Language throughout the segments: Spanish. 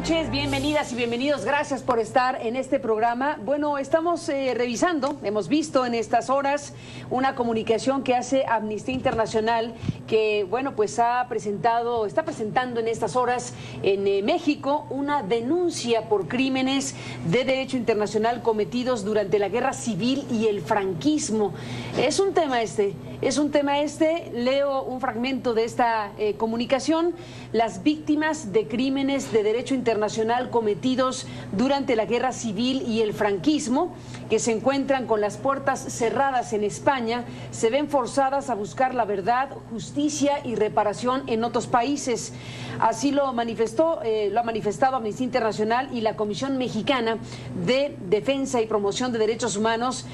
noches, bienvenidas y bienvenidos, gracias por estar en este programa. Bueno, estamos revisando, hemos visto en estas horas una comunicación que hace Amnistía Internacional que, bueno, pues está presentando en estas horas en México una denuncia por crímenes de derecho internacional cometidos durante la Guerra Civil y el franquismo. Es un tema leo un fragmento de esta comunicación. Las víctimas de crímenes de derecho internacional cometidos durante la Guerra Civil y el franquismo, que se encuentran con las puertas cerradas en España, se ven forzadas a buscar la verdad, justicia y reparación en otros países. Así lo ha manifestado Amnistía Internacional y la Comisión Mexicana de Defensa y Promoción de Derechos Humanos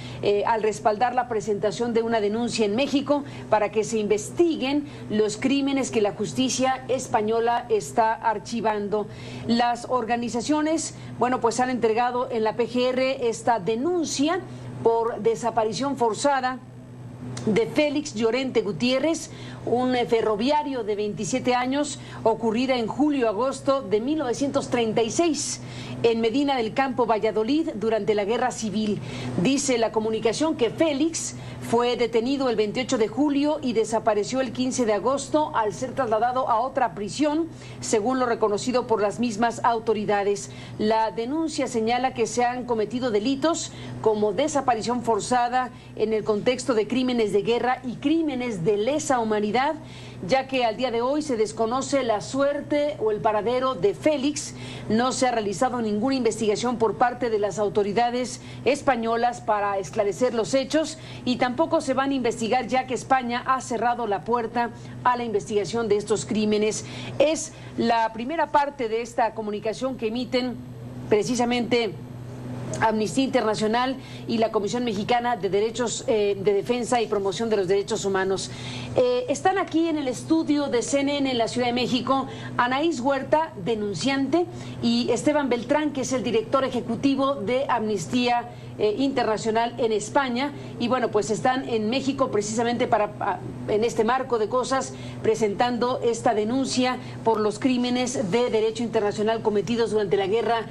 al respaldar la presentación de una denuncia en México para que se investiguen los crímenes que la justicia española está archivando. Las organizaciones, bueno, pues han entregado en la PGR esta denuncia por desaparición forzada de Félix Llorente Gutiérrez, un ferroviario de 27 años, ocurrida en julio-agosto de 1936 en Medina del Campo, Valladolid, durante la Guerra Civil. Dice la comunicación que Félix fue detenido el 28 de julio y desapareció el 15 de agosto al ser trasladado a otra prisión, según lo reconocido por las mismas autoridades. La denuncia señala que se han cometido delitos como desaparición forzada en el contexto de crímenes de guerra y crímenes de lesa humanidad, ya que al día de hoy se desconoce la suerte o el paradero de Félix. No se ha realizado ninguna investigación por parte de las autoridades españolas para esclarecer los hechos y tampoco se van a investigar, ya que España ha cerrado la puerta a la investigación de estos crímenes. Es la primera parte de esta comunicación que emiten precisamente Amnistía Internacional y la Comisión Mexicana de Derechos de Defensa y Promoción de los Derechos Humanos. Están aquí en el estudio de CNN en la Ciudad de México Anaís Huerta, denunciante, y Esteban Beltrán, que es el director ejecutivo de Amnistía Internacional en España, y bueno, pues están en México precisamente en este marco de cosas, presentando esta denuncia por los crímenes de derecho internacional cometidos durante la Guerra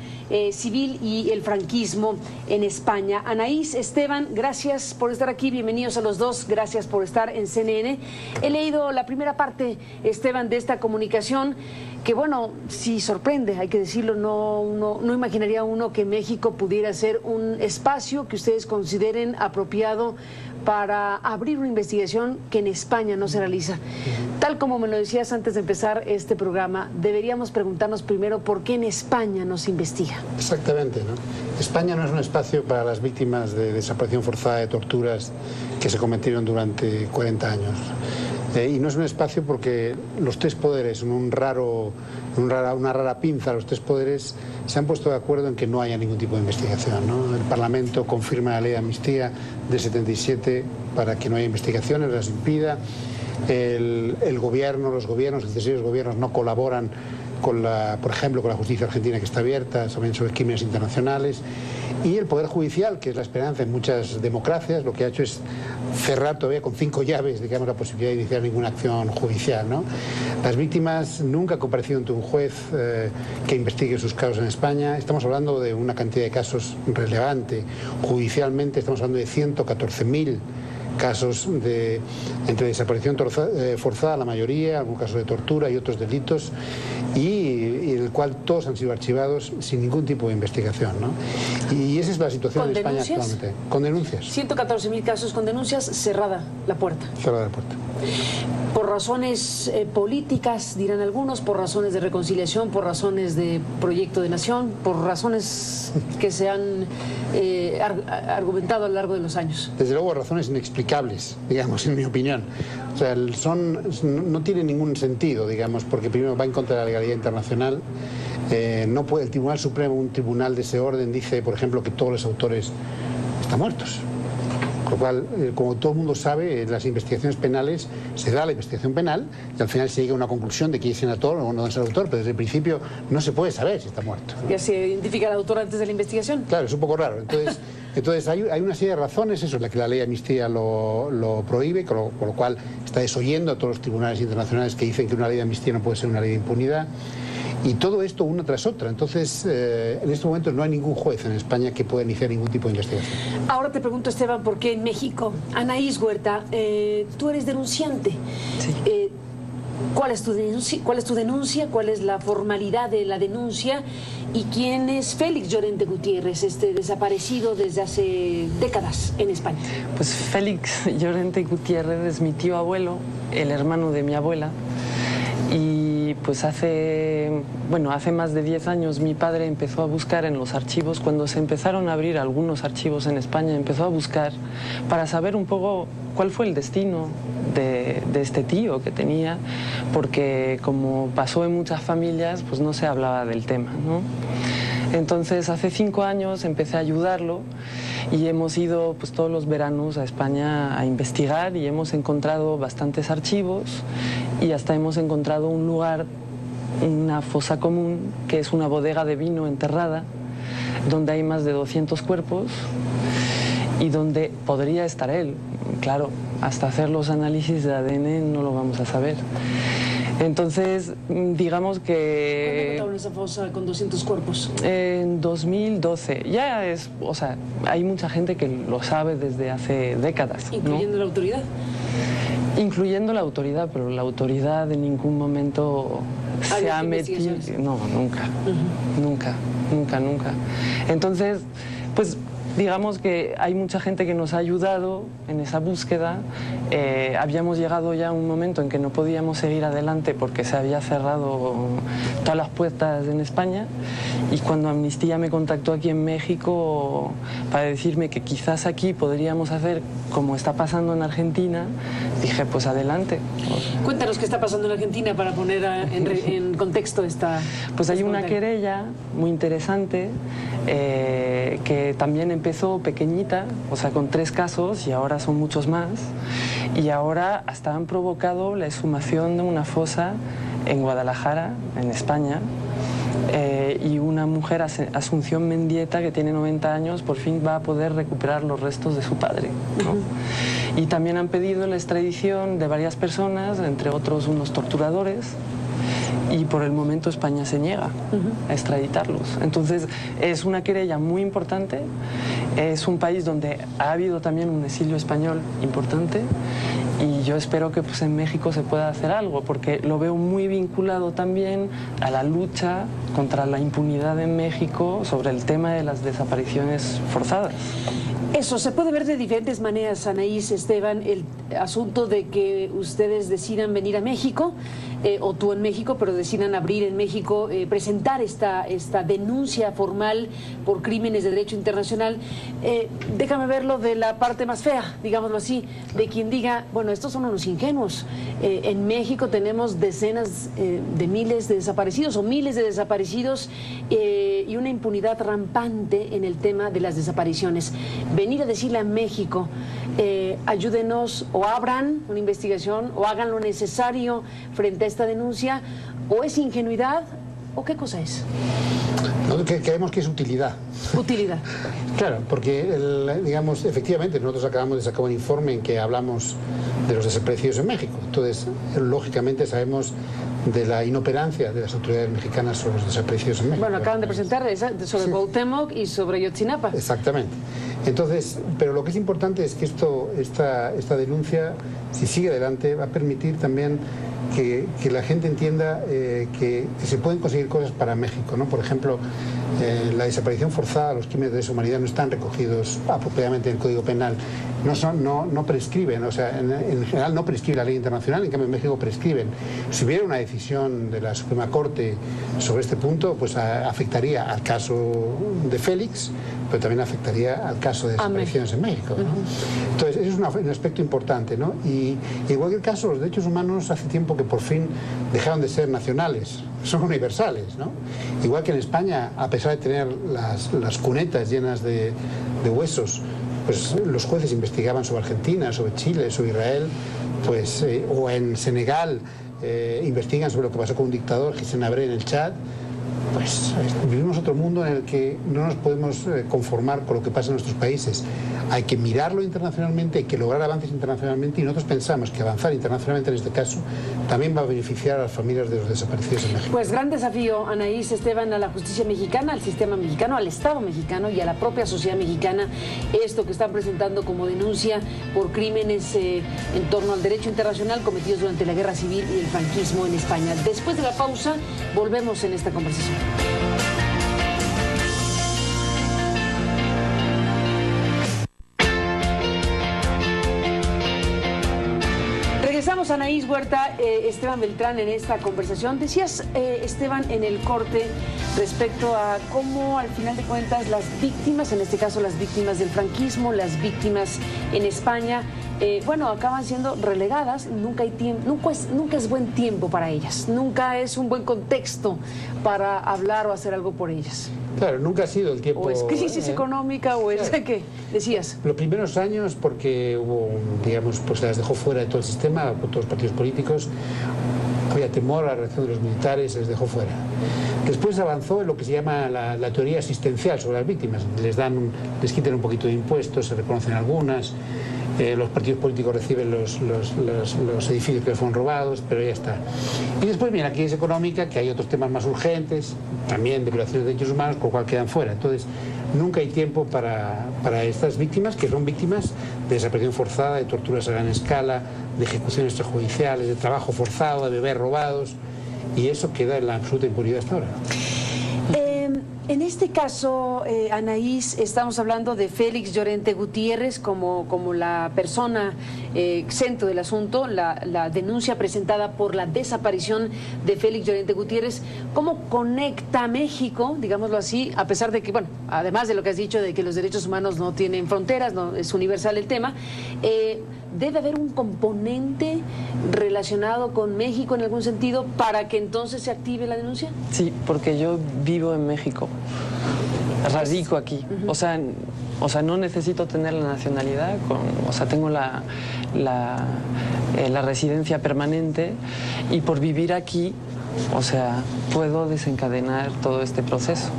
Civil y el franquismo en España. Anaís, Esteban, gracias por estar aquí, bienvenidos a los dos, gracias por estar en CNN. He leído la primera parte, Esteban, de esta comunicación, que bueno, sí sorprende, hay que decirlo, no imaginaría uno que México pudiera ser un espacio que ustedes consideren apropiado para abrir una investigación que en España no se realiza. Tal como me lo decías antes de empezar este programa, deberíamos preguntarnos primero por qué en España no se investiga. Exactamente, ¿no? España no es un espacio para las víctimas de desaparición forzada, de torturas que se cometieron durante 40 años. Y no es un espacio porque los tres poderes, una rara pinza, los tres poderes se han puesto de acuerdo en que no haya ningún tipo de investigación, ¿no? El Parlamento confirma la ley de amnistía del 77 para que no haya investigaciones, las impida. El gobierno, los sucesivos gobiernos no colaboran por ejemplo, con la justicia argentina, que está abierta también sobre crímenes internacionales, y el Poder Judicial, que es la esperanza en muchas democracias, lo que ha hecho es cerrar todavía con 5 llaves, digamos, la posibilidad de iniciar ninguna acción judicial, ¿no? Las víctimas nunca han comparecido ante un juez que investigue sus casos en España. Estamos hablando de una cantidad de casos relevante. Judicialmente estamos hablando de 114.000 casos entre desaparición forzada, la mayoría, algún caso de tortura y otros delitos, y en el cual todos han sido archivados sin ningún tipo de investigación, ¿no? Y esa es la situación en España actualmente. Con denuncias. 114.000 casos con denuncias, cerrada la puerta. Cerrada la puerta. Por razones políticas, dirán algunos, por razones de reconciliación, por razones de proyecto de nación, por razones que se han argumentado a lo largo de los años. Desde luego, razones inexplicables, digamos, en mi opinión. O sea, no tiene ningún sentido, digamos, porque primero va en contra de la legalidad internacional. No puede, el Tribunal Supremo, un tribunal de ese orden, dice, por ejemplo, que todos los autores están muertos. Con lo cual, como todo el mundo sabe, en las investigaciones penales se da la investigación penal y al final se llega a una conclusión de quién es el autor o no es el autor, pero desde el principio no se puede saber si está muerto. ¿Ya se identifica al autor antes de la investigación? Claro, es un poco raro. Entonces hay una serie de razones, eso es la que la ley de amnistía lo prohíbe, con lo cual está desoyendo a todos los tribunales internacionales que dicen que una ley de amnistía no puede ser una ley de impunidad. Y todo esto una tras otra. Entonces, en estos momentos no hay ningún juez en España que pueda iniciar ningún tipo de investigación. Ahora te pregunto, Esteban, ¿por qué en México? Anaís Huerta, tú eres denunciante. Sí. ¿Cuál es tu denuncia? ¿Cuál es la formalidad de la denuncia? ¿Y quién es Félix Llorente Gutiérrez, desaparecido desde hace décadas en España? Pues Félix Llorente Gutiérrez es mi tío abuelo, el hermano de mi abuela. Y pues hace más de 10 años mi padre empezó a buscar en los archivos, cuando se empezaron a abrir algunos archivos en España, empezó a buscar para saber un poco cuál fue el destino de este tío que tenía, porque como pasó en muchas familias, pues no se hablaba del tema, ¿no? Entonces hace 5 años empecé a ayudarlo y hemos ido pues todos los veranos a España a investigar y hemos encontrado bastantes archivos y hasta hemos encontrado un lugar, una fosa común, que es una bodega de vino enterrada, donde hay más de 200 cuerpos y donde podría estar él. Claro, hasta hacer los análisis de ADN no lo vamos a saber. Entonces, digamos que... ¿Cuándo encontraron esa fosa con 200 cuerpos? En 2012. Ya es, o sea, hay mucha gente que lo sabe desde hace décadas, ¿Incluyendo ¿no? la autoridad? Incluyendo la autoridad, pero la autoridad en ningún momento se ha metido... No, nunca, nunca. Entonces, pues digamos que hay mucha gente que nos ha ayudado en esa búsqueda. Habíamos llegado ya a un momento en que no podíamos seguir adelante porque se había cerrado todas las puertas en España, y cuando Amnistía me contactó aquí en México para decirme que quizás aquí podríamos hacer como está pasando en Argentina, dije pues adelante. Cuéntanos qué está pasando en Argentina para poner en contexto esta... Pues hay una querella muy interesante que también empezó pequeñita, o sea, con 3 casos, y ahora son muchos más, y ahora hasta han provocado la exhumación de una fosa en Guadalajara, en España, y una mujer, Asunción Mendieta, que tiene 90 años, por fin va a poder recuperar los restos de su padre, ¿no? Y también han pedido la extradición de varias personas, entre otros unos torturadores, y por el momento España se niega a extraditarlos. Entonces es una querella muy importante, es un país donde ha habido también un exilio español importante, y yo espero que pues en México se pueda hacer algo, porque lo veo muy vinculado también a la lucha contra la impunidad en México sobre el tema de las desapariciones forzadas. Eso se puede ver de diferentes maneras, Anaís, Esteban, el asunto de que ustedes decidan venir a México, o tú en México, pero decidan abrir en México, presentar esta denuncia formal por crímenes de derecho internacional. Déjame verlo de la parte más fea, digámoslo así, de quien diga, bueno, estos son unos ingenuos. En México tenemos decenas de miles de desaparecidos o miles de desaparecidos y una impunidad rampante en el tema de las desapariciones. Venir a decirle a México, ayúdenos, o abran una investigación o hagan lo necesario frente a esta denuncia, o es ingenuidad o qué cosa es. No, creemos que es utilidad. Utilidad. Claro, porque digamos, efectivamente nosotros acabamos de sacar un informe en que hablamos de los desaparecidos en México. Entonces, lógicamente sabemos de la inoperancia de las autoridades mexicanas sobre los desaparecidos en México. Bueno, acaban de presentar sobre Cuauhtémoc y sobre Ayotzinapa. Exactamente. Entonces, pero lo que es importante es que esta denuncia, si sigue adelante, va a permitir también que la gente entienda que se pueden conseguir cosas para México, ¿no? Por ejemplo, la desaparición forzada, los crímenes de lesa humanidad no están recogidos apropiadamente en el Código Penal, no prescriben, o sea, en general no prescribe la ley internacional, en cambio en México prescriben. Si hubiera una decisión de la Suprema Corte sobre este punto, pues afectaría al caso de Félix, pero también afectaría al caso de desapariciones en México, ¿no? Entonces, eso es un aspecto importante, ¿no? Y en cualquier caso, los derechos humanos hace tiempo que por fin dejaron de ser nacionales, son universales, ¿no? Igual que en España, a pesar de tener las cunetas llenas de huesos, pues los jueces investigaban sobre Argentina, sobre Chile, sobre Israel, pues, o en Senegal investigan sobre lo que pasó con un dictador, Hissène Habré, en el Chad, pues vivimos otro mundo en el que no nos podemos conformar con lo que pasa en nuestros países. Hay que mirarlo internacionalmente, hay que lograr avances internacionalmente, y nosotros pensamos que avanzar internacionalmente en este caso también va a beneficiar a las familias de los desaparecidos en México. Pues gran desafío, Anaís Esteban, a la justicia mexicana, al sistema mexicano, al Estado mexicano y a la propia sociedad mexicana, esto que están presentando como denuncia por crímenes en torno al derecho internacional cometidos durante la Guerra Civil y el franquismo en España. Después de la pausa, volvemos en esta conversación. Regresamos a Anaís Huerta, Esteban Beltrán en esta conversación. Decías, Esteban, en el corte respecto a cómo al final de cuentas las víctimas, en este caso las víctimas del franquismo, las víctimas en España, bueno, acaban siendo relegadas. Nunca hay tiempo, nunca es buen tiempo para ellas, nunca es un buen contexto para hablar o hacer algo por ellas. Claro, nunca ha sido el tiempo... O es crisis económica o es... Claro. ¿Qué decías? Los primeros años, porque hubo, digamos, pues se las dejó fuera de todo el sistema, por todos los partidos políticos, había temor a la reacción de los militares, se les dejó fuera. Después avanzó en lo que se llama la teoría asistencial sobre las víctimas. Les quitan un poquito de impuestos, se reconocen algunas, los partidos políticos reciben los edificios que les fueron robados, pero ya está. Y después viene la crisis económica, que hay otros temas más urgentes, también de violaciones de derechos humanos, por lo cual quedan fuera. Entonces, nunca hay tiempo para estas víctimas, que son víctimas de desaparición forzada, de torturas a gran escala, de ejecuciones extrajudiciales, de trabajo forzado, de bebés robados, y eso queda en la absoluta impunidad hasta ahora. En este caso, Anaís, estamos hablando de Félix Llorente Gutiérrez como la persona centro del asunto, la denuncia presentada por la desaparición de Félix Llorente Gutiérrez. ¿Cómo conecta a México, digámoslo así, a pesar de que, bueno, además de lo que has dicho de que los derechos humanos no tienen fronteras, no es universal el tema, debe haber un componente relacionado con México en algún sentido para que entonces se active la denuncia? Sí, porque yo vivo en México, radico aquí, o sea, no necesito tener la nacionalidad, tengo la residencia permanente, y por vivir aquí, puedo desencadenar todo este proceso.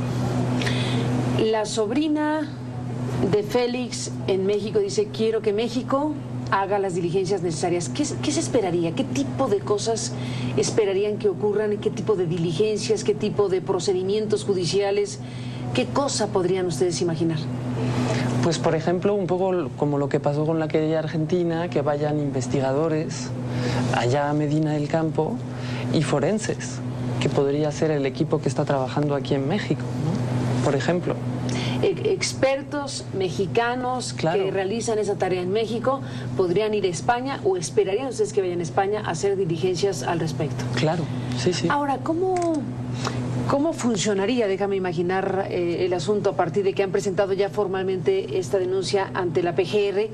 La sobrina de Félix en México dice: quiero que México haga las diligencias necesarias. ¿Qué se esperaría? ¿Qué tipo de cosas esperarían que ocurran? ¿Qué tipo de diligencias? ¿Qué tipo de procedimientos judiciales? ¿Qué cosa podrían ustedes imaginar? Pues, por ejemplo, un poco como lo que pasó con la querella argentina, que vayan investigadores allá a Medina del Campo y forenses, que podría ser el equipo que está trabajando aquí en México, ¿no? Por ejemplo. Expertos mexicanos, claro, que realizan esa tarea en México podrían ir a España, o esperarían ustedes que vayan a España a hacer diligencias al respecto. Claro, sí, sí. Ahora, ¿cómo funcionaría? Déjame imaginar el asunto a partir de que han presentado ya formalmente esta denuncia ante la PGR.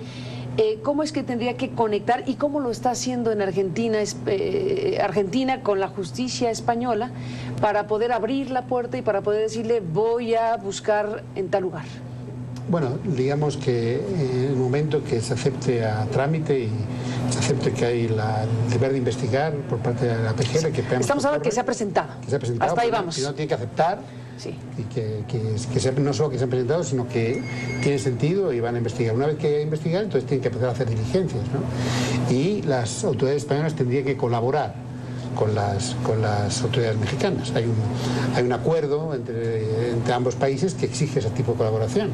¿Cómo es que tendría que conectar y cómo lo está haciendo en Argentina, Argentina con la justicia española, para poder abrir la puerta y para poder decirle: voy a buscar en tal lugar? Bueno, digamos que en el momento que se acepte a trámite y se acepte que hay el deber de investigar por parte de la PGR, que estamos hablando que se ha presentado. Que se ha presentado. Hasta ahí vamos. Si no, tiene que aceptar. Sí. Y no solo que se han presentado, sino que tiene sentido y van a investigar. Una vez que investigar, entonces tienen que empezar a hacer diligencias, ¿no? Y las autoridades españolas tendrían que colaborar con las autoridades mexicanas. Hay un acuerdo entre ambos países que exige ese tipo de colaboración.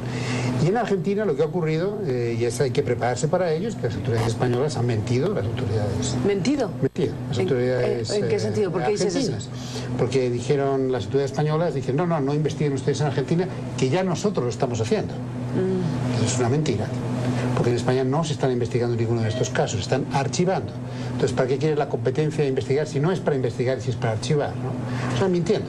Y en Argentina lo que ha ocurrido, y es hay que prepararse para ello, es que las autoridades españolas han mentido, las autoridades... ¿Mentido? Mentido, las autoridades ¿En qué sentido? ¿Por qué dices eso? Porque dijeron, las autoridades españolas dijeron: no investiguen ustedes en Argentina, que ya nosotros lo estamos haciendo. Entonces es una mentira, porque en España no se están investigando ninguno de estos casos, se están archivando. Entonces, ¿para qué quiere la competencia de investigar si no es para investigar, si es para archivar, ¿no? Están mintiendo.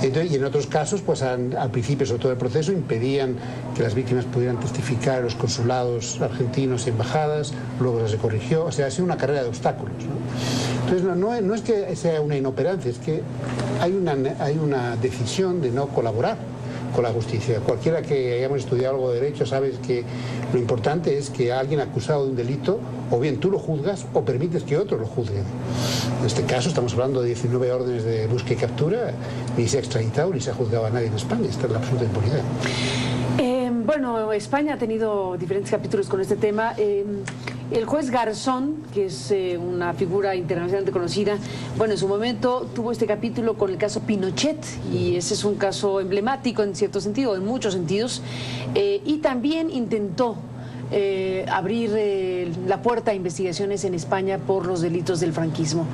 Entonces, y en otros casos, pues al principio, sobre todo el proceso, impedían que las víctimas pudieran testificar en los consulados argentinos y embajadas, luego se corrigió, o sea, ha sido una carrera de obstáculos, ¿no? Entonces, no es que sea una inoperancia, es que hay una decisión de no colaborar con la justicia. Cualquiera que hayamos estudiado algo de derecho sabe que lo importante es que alguien acusado de un delito O bien tú lo juzgas o permites que otros lo juzguen. En este caso estamos hablando de 19 órdenes de búsqueda y captura, ni se ha extraditado ni se ha juzgado a nadie en España. Esta es la absoluta impunidad. Bueno, España ha tenido diferentes capítulos con este tema. El juez Garzón, que es una figura internacionalmente conocida, bueno, en su momento tuvo este capítulo con el caso Pinochet, y ese es un caso emblemático en cierto sentido, en muchos sentidos, y también intentó abrir la puerta a investigaciones en España por los delitos del franquismo.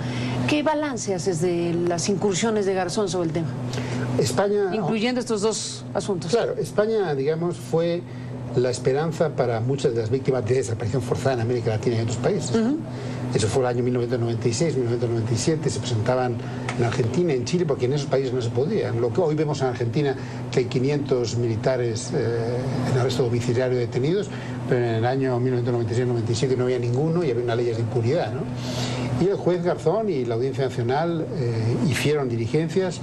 ¿Qué balance haces de las incursiones de Garzón sobre el tema? España, incluyendo estos dos asuntos. Claro, España, digamos, fue la esperanza para muchas de las víctimas de desaparición forzada en América Latina y en otros países. Eso fue el año 1996, 1997, se presentaban en Argentina, en Chile, porque en esos países no se podía. Lo que hoy vemos en Argentina, que hay 500 militares en arresto domiciliario detenidos, pero en el año 1996-97 no había ninguno y había unas leyes de impunidad, ¿no? Y el juez Garzón y la Audiencia Nacional hicieron diligencias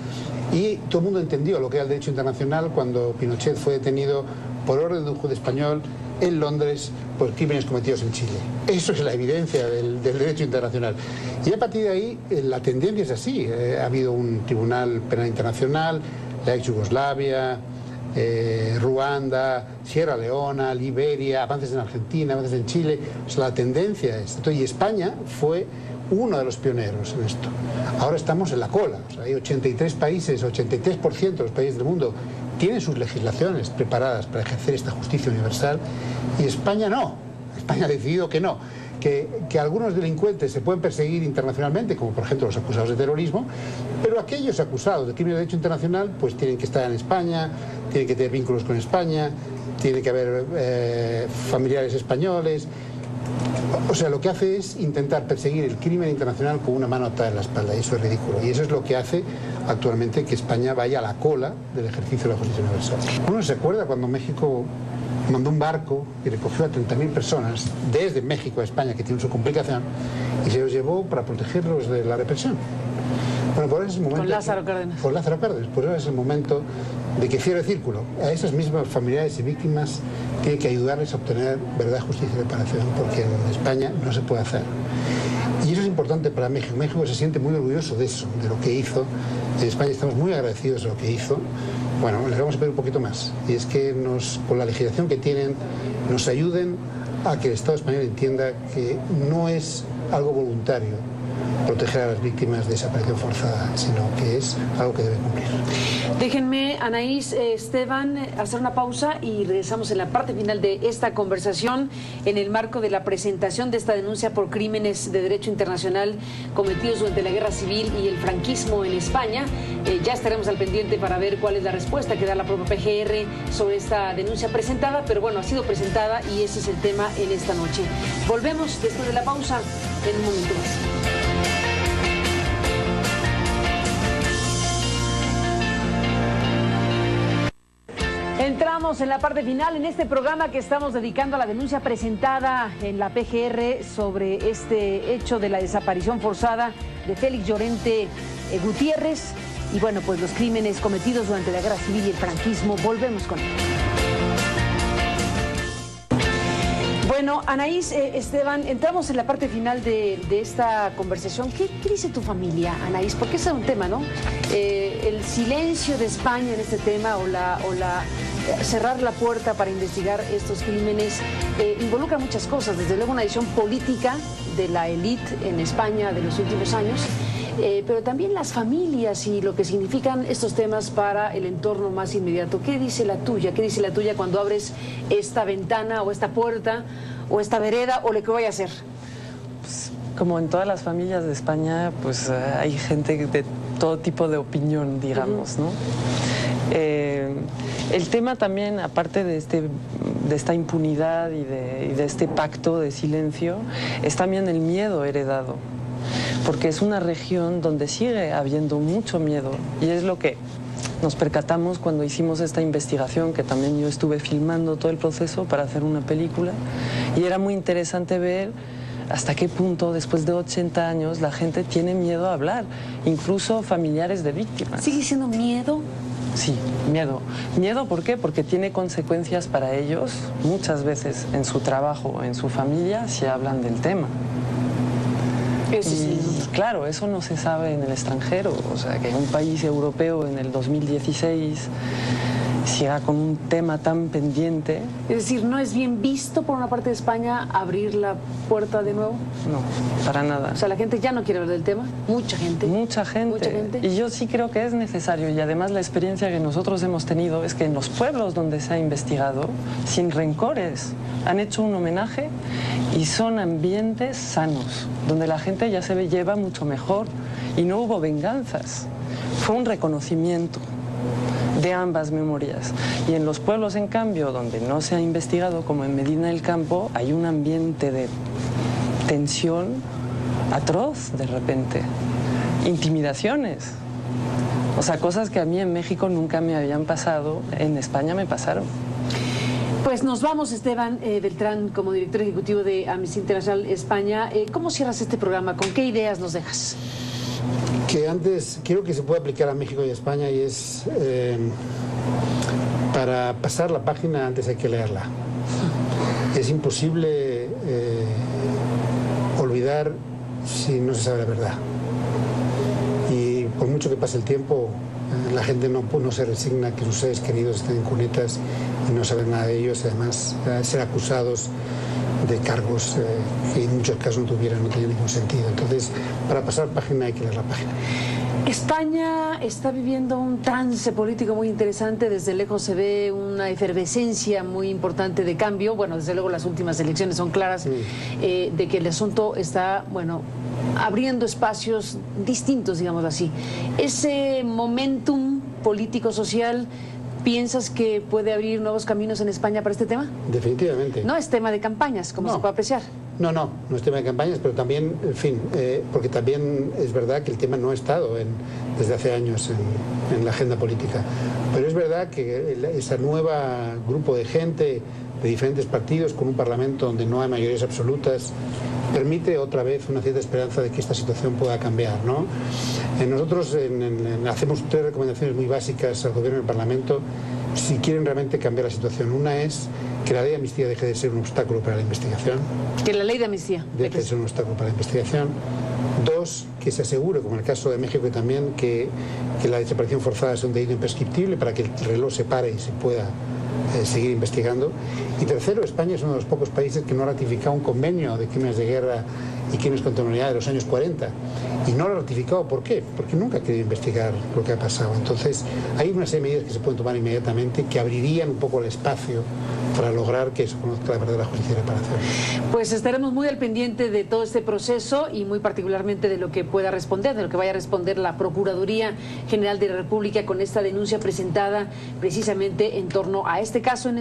y todo el mundo entendió lo que era el derecho internacional cuando Pinochet fue detenido por orden de un juez español en Londres por crímenes cometidos en Chile. Eso es la evidencia del derecho internacional. Y a partir de ahí la tendencia es así. Ha habido un Tribunal Penal Internacional, la ex Yugoslavia, Ruanda, Sierra Leona, Liberia, avances en Argentina, avances en Chile. O sea, la tendencia es esto. Y España fue uno de los pioneros en esto. Ahora estamos en la cola. O sea, hay 83 países, 83% de los países del mundo tienen sus legislaciones preparadas para ejercer esta justicia universal y España no. España ha decidido que no. Que algunos delincuentes se pueden perseguir internacionalmente, como por ejemplo los acusados de terrorismo, pero aquellos acusados de crimen de derecho internacional pues tienen que estar en España, tienen que tener vínculos con España, tiene que haber familiares españoles. O sea, lo que hace es intentar perseguir el crimen internacional con una mano atada en la espalda, y eso es ridículo. Y eso es lo que hace actualmente que España vaya a la cola del ejercicio de la justicia universal. Uno se acuerda cuando México mandó un barco y recogió a 30.000 personas desde México a España, que tiene su complicación, y se los llevó para protegerlos de la represión. Bueno, por ese momento... Con Lázaro Cárdenas. Con Lázaro Cárdenas. Por eso es el momento de que cierre el círculo. A esas mismas familiares y víctimas tiene que ayudarles a obtener verdad, justicia y reparación, porque en España no se puede hacer. Y eso es importante para México. México se siente muy orgulloso de eso, de lo que hizo. En España estamos muy agradecidos de lo que hizo. Bueno, les vamos a pedir un poquito más. Y es que con la legislación que tienen, nos ayuden a que el Estado español entienda que no es algo voluntario proteger a las víctimas de desaparición forzada, sino que es algo que debe cumplir. Déjenme, Anaís, Esteban, hacer una pausa y regresamos en la parte final de esta conversación en el marco de la presentación de esta denuncia por crímenes de derecho internacional cometidos durante la Guerra Civil y el franquismo en España. Ya estaremos al pendiente para ver cuál es la respuesta que da la propia PGR sobre esta denuncia presentada, pero bueno, ha sido presentada y ese es el tema en esta noche. Volvemos después de la pausa en un momento más. Entramos en la parte final en este programa que estamos dedicando a la denuncia presentada en la PGR sobre este hecho de la desaparición forzada de Félix Llorente Gutiérrez y bueno, pues los crímenes cometidos durante la Guerra Civil y el franquismo. Volvemos con él. Bueno, Anaís, Esteban, entramos en la parte final de esta conversación. ¿Qué dice tu familia, Anaís? Porque ese es un tema, ¿no? El silencio de España en este tema o cerrar la puerta para investigar estos crímenes involucra muchas cosas. Desde luego una decisión política de la élite en España de los últimos años, pero también las familias y lo que significan estos temas para el entorno más inmediato. ¿Qué dice la tuya? ¿Qué dice la tuya cuando abres esta ventana o esta puerta o esta vereda o lo que vaya a hacer? Pues, como en todas las familias de España, pues hay gente de todo tipo de opinión, digamos, ¿no? El tema también, aparte de esta impunidad y de este pacto de silencio, es también el miedo heredado, porque es una región donde sigue habiendo mucho miedo y es lo que nos percatamos cuando hicimos esta investigación, que también yo estuve filmando todo el proceso para hacer una película, y era muy interesante ver hasta qué punto después de 80 años la gente tiene miedo a hablar, incluso familiares de víctimas. ¿Sigue siendo miedo? Sí, miedo. ¿Miedo por qué? Porque tiene consecuencias para ellos muchas veces en su trabajo, en su familia, si hablan del tema. Y claro, eso no se sabe en el extranjero, o sea, que un país europeo en el 2016 siga con un tema tan pendiente. Es decir, ¿no es bien visto por una parte de España abrir la puerta de nuevo? No, para nada. O sea, la gente ya no quiere hablar del tema, mucha gente. Mucha gente. Y yo sí creo que es necesario, y además la experiencia que nosotros hemos tenido es que en los pueblos donde se ha investigado, sin rencores, han hecho un homenaje y son ambientes sanos, donde la gente ya se lleva mucho mejor y no hubo venganzas, fue un reconocimiento de ambas memorias. Y en los pueblos, en cambio, donde no se ha investigado, como en Medina del Campo, hay un ambiente de tensión atroz de repente, intimidaciones. O sea, cosas que a mí en México nunca me habían pasado, en España me pasaron. Pues nos vamos, Esteban Beltrán, como director ejecutivo de Amnistía Internacional España. ¿Cómo cierras este programa? ¿Con qué ideas nos dejas? Que antes, quiero que se pueda aplicar a México y a España, y es para pasar la página antes hay que leerla. Es imposible olvidar si no se sabe la verdad. Y por mucho que pase el tiempo, la gente no se resigna que sus seres queridos estén en cunetas y no saber nada de ellos, además ser acusados de cargos que en muchos casos no tenían ningún sentido. Entonces, para pasar página hay que leer la página. España está viviendo un trance político muy interesante. Desde lejos se ve una efervescencia muy importante de cambio. Bueno, desde luego las últimas elecciones son claras de que el asunto está, bueno, abriendo espacios distintos, digamos así. Ese momentum político-social, ¿piensas que puede abrir nuevos caminos en España para este tema? Definitivamente. No es tema de campañas, como se puede apreciar. No es tema de campañas, pero también, en fin, porque también es verdad que el tema no ha estado desde hace años en la agenda política. Pero es verdad que ese nuevo grupo de gente de diferentes partidos con un parlamento donde no hay mayorías absolutas permite otra vez una cierta esperanza de que esta situación pueda cambiar, ¿no? Nosotros hacemos 3 recomendaciones muy básicas al Gobierno y al Parlamento si quieren realmente cambiar la situación. Una es que la ley de amnistía deje de ser un obstáculo para la investigación. Que la ley de amnistía deje de ser un obstáculo para la investigación. 2, que se asegure, como en el caso de México también, que la desaparición forzada es un delito imprescriptible para que el reloj se pare y se pueda seguir investigando. Y tercero, España es uno de los pocos países que no ha ratificado un convenio de crímenes de guerra y crímenes contra la humanidad de los años 40. Y no lo ha ratificado, ¿por qué? Porque nunca ha querido investigar lo que ha pasado. Entonces, hay una serie de medidas que se pueden tomar inmediatamente que abrirían un poco el espacio para lograr que se conozca la verdadera justicia y reparación. Pues estaremos muy al pendiente de todo este proceso y muy particularmente de lo que pueda responder, de lo que vaya a responder la Procuraduría General de la República con esta denuncia presentada precisamente en torno a este caso en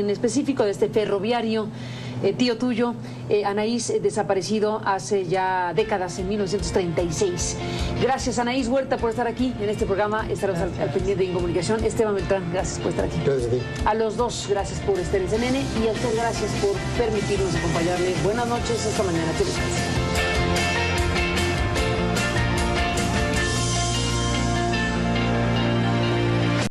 específico de este ferroviario tío tuyo, Anaís, desaparecido hace ya décadas, en 1936. Gracias, Anaís Huerta, por estar aquí en este programa. Estaremos al pendiente de Incomunicación. Esteban Beltrán, gracias por estar aquí. Gracias a ti. A los dos, gracias por estar en CNN y a usted gracias por permitirnos acompañarle. Buenas noches, hasta mañana.